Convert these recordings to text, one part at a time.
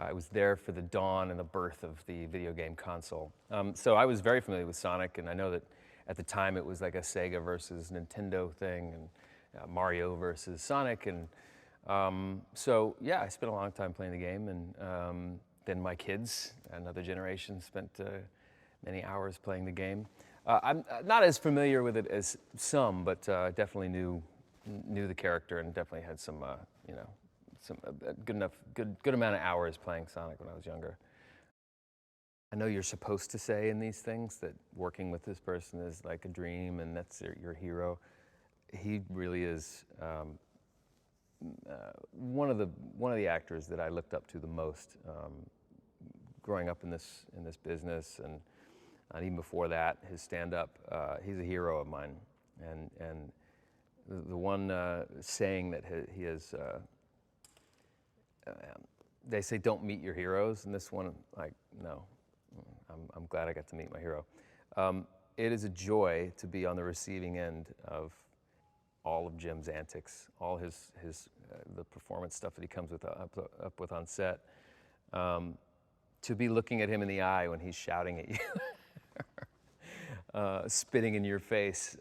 I was there for the dawn and the birth of the video game console. So I was very familiar with Sonic, and I know that at the time it was like a Sega versus Nintendo thing, and Mario versus Sonic, and so yeah, I spent a long time playing the game, and then my kids, another generation, spent many hours playing the game. I'm not as familiar with it as some, but definitely knew the character, and definitely had some, you know, some good amount of hours playing Sonic when I was younger. I know you're supposed to say in these things that working with this person is like a dream, and that's your hero. He really is one of the actors that I looked up to the most growing up in this business, and even before that, his stand-up. He's a hero of mine, and the one saying that he has. They say don't meet your heroes, and this one, like, no, I'm glad I got to meet my hero. It is a joy to be on the receiving end of all of Jim's antics, all his the performance stuff that he comes up with on set. To be looking at him in the eye when he's shouting at you, spitting in your face,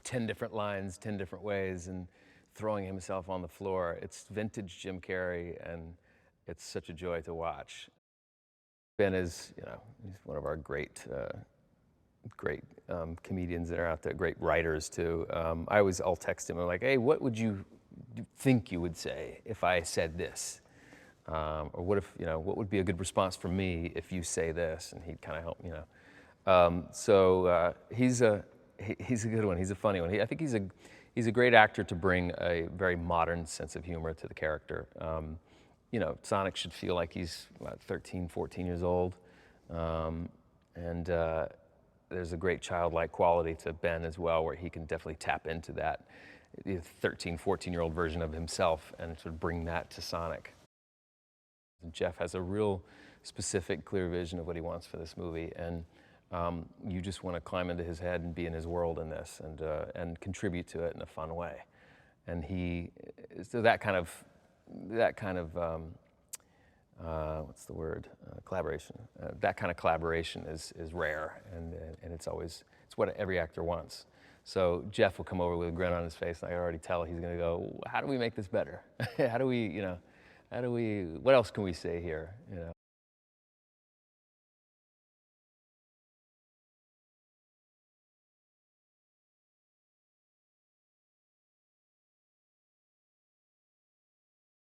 10 different lines, 10 different ways, and throwing himself on the floor. It's vintage Jim Carrey, and it's such a joy to watch. Ben is, you know, he's one of our great comedians that are out there, great writers too. I'll text him, I'm like, hey, what would you think you would say if I said this? Or what would be a good response from me if you say this? And he'd kind of help, you know. He's a good one. He's a funny one. I think he's a great actor to bring a very modern sense of humor to the character. You know, Sonic should feel like he's about 13, 14 years old. There's a great childlike quality to Ben as well, where he can definitely tap into that 13, 14-year-old version of himself and sort of bring that to Sonic. Jeff has a real specific, clear vision of what he wants for this movie, and you just want to climb into his head and be in his world in this, and contribute to it in a fun way. And so that kind of what's the word? Collaboration. That kind of collaboration is rare, and it's what every actor wants. So Jeff will come over with a grin on his face, and I can already tell he's going to go, how do we make this better? What else can we say here? You know.